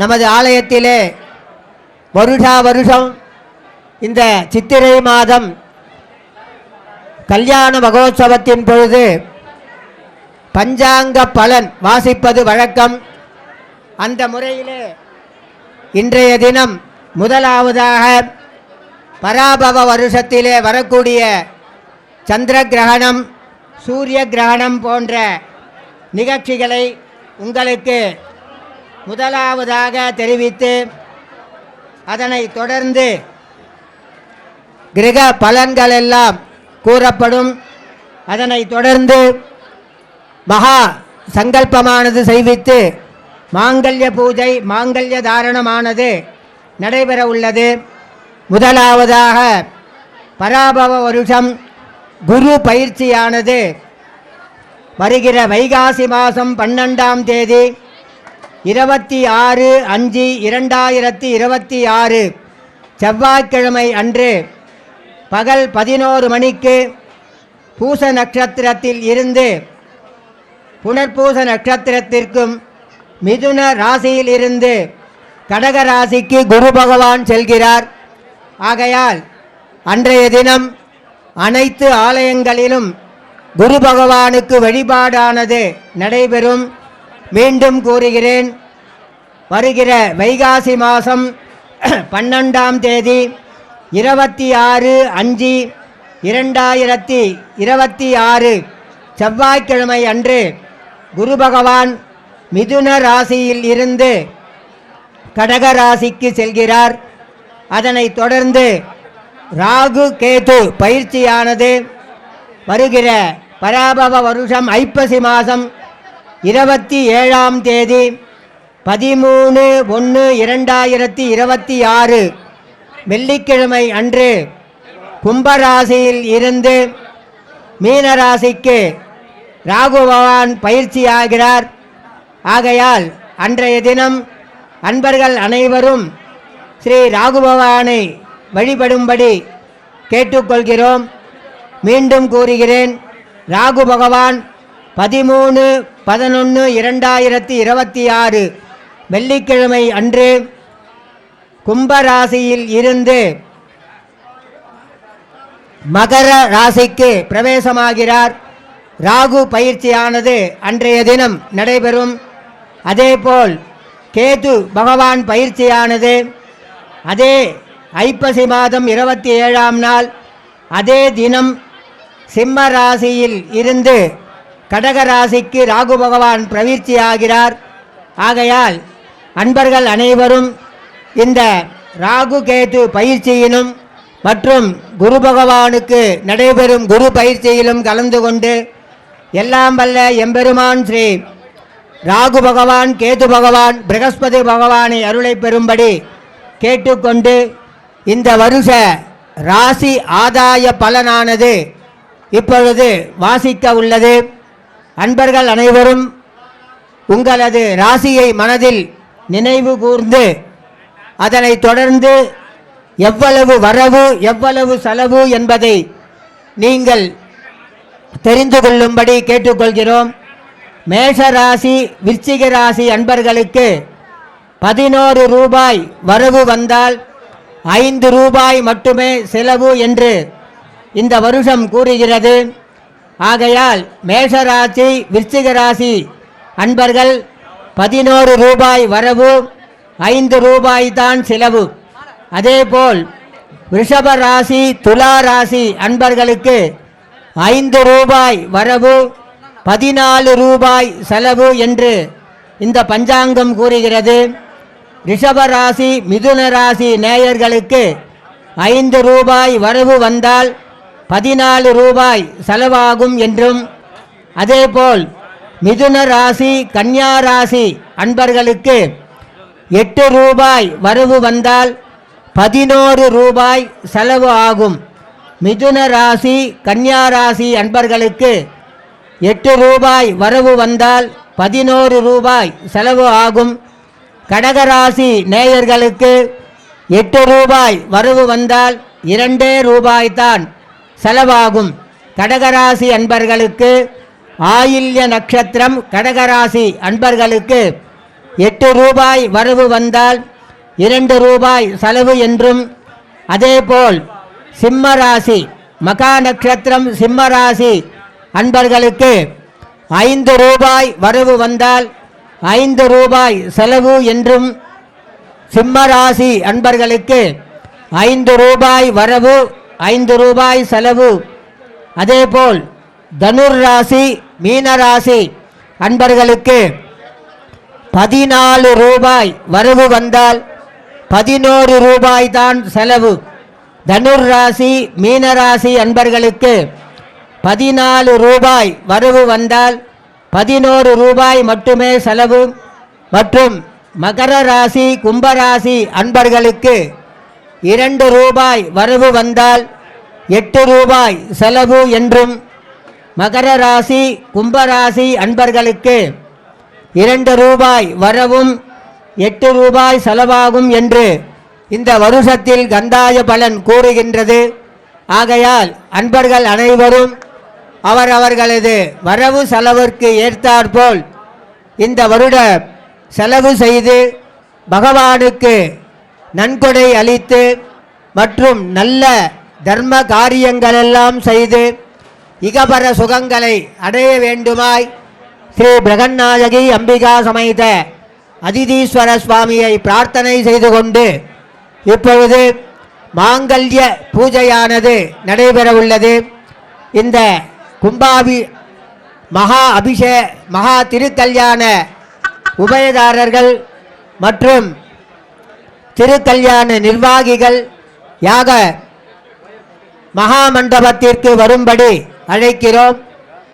நமது ஆலயத்திலே வருஷா வருஷம் இந்த சித்திரை மாதம் கல்யாண மகோத்சவத்தின் பொழுது பஞ்சாங்க பலன் வாசிப்பது வழக்கம். அந்த முறையிலே இன்றைய தினம் முதலாவதாக பராபவ வருஷத்திலே வரக்கூடிய சந்திர கிரகணம், சூரிய கிரகணம் போன்ற நிகழ்ச்சிகளை உங்களுக்கு முதலாவதாக தெரிவித்து, அதனை தொடர்ந்து கிரக பலன்கள் எல்லாம் கூறப்படும். அதனை தொடர்ந்து மகா சங்கல்பமானது செய்வித்து மாங்கல்ய பூஜை, மாங்கல்ய தாரணமானது நடைபெற உள்ளது. முதலாவதாக பராபவ வருஷம் குரு பயிற்சியானது வருகிற வைகாசி மாதம் 12ஆம் தேதி 26/5/2026 செவ்வாய்க்கிழமை அன்று பகல் 11 மணிக்கு பூச நட்சத்திரத்தில் இருந்து புனர்பூச நட்சத்திரத்திற்கும் மிதுன ராசியில் இருந்து கடக ராசிக்கு குரு பகவான் செல்கிறார். ஆகையால் அன்றைய தினம் அனைத்து ஆலயங்களிலும் குரு பகவானுக்கு வழிபாடானது நடைபெறும். மீண்டும் கூறுகிறேன், வருகிற வைகாசி மாதம் 12ஆம் தேதி 26/5/2026 செவ்வாய்க்கிழமை அன்று குரு பகவான் மிதுன ராசியில் இருந்து கடக ராசிக்கு செல்கிறார். அதனைத் தொடர்ந்து ராகு கேது பயிற்சியானது வருகிற பராபவ வருஷம் ஐப்பசி மாதம் 27ஆம் தேதி 13/1/2026 வெள்ளிக்கிழமை அன்று கும்பராசியில் இருந்து மீனராசிக்கு ராகு பகவான் பயிற்சியாகிறார். ஆகையால் அன்றைய தினம் அன்பர்கள் அனைவரும் ஸ்ரீ ராகு பகவானை வழிபடும்படி கேட்டுக்கொள்கிறோம். மீண்டும் கூறுகிறேன், ராகு பகவான் 13/11/2026 வெள்ளிக்கிழமை அன்று கும்பராசியில் இருந்து மகர ராசிக்கு பிரவேசமாகிறார். ராகு பயிற்சியானது அன்றைய தினம் நடைபெறும். அதேபோல் கேது பகவான் பயிற்சியானது அதே ஐப்பசி மாதம் 27ஆம் நாள் அதே தினம் சிம்ம ராசியில் இருந்து கடக ராசிக்கு ராகு பகவான் பிரவீர்ச்சியாகிறார். ஆகையால் அன்பர்கள் அனைவரும் இந்த ராகு கேது பயிற்சியிலும் மற்றும் குரு பகவானுக்கு நடைபெறும் குரு பயிற்சியிலும் கலந்து கொண்டு எல்லாம் வல்ல எம்பெருமான் ஸ்ரீ ராகு பகவான், கேது பகவான், பிரகஸ்பதி பகவானை அருளை பெறும்படி கேட்டுக்கொண்டு இந்த வருஷ ராசி ஆதாய பலனானது இப்பொழுது வாசிக்க உள்ளது. அன்பர்கள் அனைவரும் உங்களது ராசியை மனதில் நினைவு கூர்ந்து அதனைத் தொடர்ந்து எவ்வளவு வரவு எவ்வளவு செலவு என்பதை நீங்கள் தெரிந்து கொள்ளும்படி கேட்டுக்கொள்கிறோம். மேஷராசி, விருச்சிக ராசி அன்பர்களுக்கு 11 ரூபாய் வரவு வந்தால் 5 ரூபாய் மட்டுமே செலவு என்று இந்த வருஷம் கூறுகிறது. ஆகையால் மேஷராசி, விருச்சிக ராசி அன்பர்கள் 11 ரூபாய் வரவு, 5 ரூபாய் தான் செலவு. அதேபோல் ரிஷப ராசி, துலா ராசி அன்பர்களுக்கு 5 ரூபாய் வரவு, 14 ரூபாய் செலவு என்று இந்த பஞ்சாங்கம் கூறுகிறது. ரிஷப ராசி, மிதுன ராசி நேயர்களுக்கு 5 ரூபாய் வரவு வந்தால் 14 ரூபாய் செலவாகும் என்றும், அதேபோல் மிதுன ராசி, கன்னியா ராசி அன்பர்களுக்கு 8 ரூபாய் வரவு வந்தால் 11 ரூபாய் செலவு ஆகும். மிதுன ராசி, கன்னியா ராசி அன்பர்களுக்கு 8 ரூபாய் வரவு வந்தால் 11 ரூபாய் செலவு ஆகும். கடகராசி நேயர்களுக்கு 8 ரூபாய் வரவு வந்தால் 2 ரூபாய் தான் செலவாகும். கடகராசி அன்பர்களுக்கு ஆயில்ய நட்சத்திரம் கடகராசி அன்பர்களுக்கு 8 ரூபாய் வரவு வந்தால் 2 ரூபாய் செலவு என்றும், அதேபோல் சிம்ம ராசி மகா நட்சத்திரம் சிம்ம ராசி அன்பர்களுக்கு 5 ரூபாய் வரவு வந்தால் 5 ரூபாய் செலவு என்றும், சிம்ம ராசி அன்பர்களுக்கு 5 ரூபாய் வரவு 5 ரூபாய் செலவு. அதேபோல் தனுர் ராசி மீன ராசி அன்பர்களுக்கு 14 ரூபாய் வரவு வந்தால் 11 ரூபாய் தான் செலவு. தனுர் ராசி மீன ராசி அன்பர்களுக்கு 14 ரூபாய் வரவு வந்தால் 11 ரூபாய் மட்டுமே செலவு. மற்றும் மகர ராசி கும்பராசி அன்பர்களுக்கு 2 ரூபாய் வரவு வந்தால் 8 ரூபாய் செலவு என்றும், மகர ராசி கும்பராசி அன்பர்களுக்கு 2 ரூபாய் வரவும் 8 ரூபாய் செலவாகும் என்று இந்த வருஷத்தில் கந்தாய பலன் கூறுகின்றது. ஆகையால் அன்பர்கள் அனைவரும் அவரவர்களது வரவு செலவிற்கு ஏற்றாற்போல் இந்த வருட செலவு செய்து பகவானுக்கு நன்கொடை அளித்து மற்றும் நல்ல தர்ம காரியங்களெல்லாம் செய்து இகபர சுகங்களை அடைய வேண்டுமாய் ஸ்ரீ பிரகநாயகி அம்பிகா சமேத அதிதீஸ்வர சுவாமியை பிரார்த்தனை செய்து கொண்டு இப்பொழுது மாங்கல்ய பூஜையானது நடைபெறவுள்ளது. இந்த மகா திருக்கல்யாண உபயதாரர்கள் மற்றும் திருக்கல்யாண நிர்வாகிகள் யாக மகா மண்டபத்திற்கு வரும்படி அழைக்கிறோம்.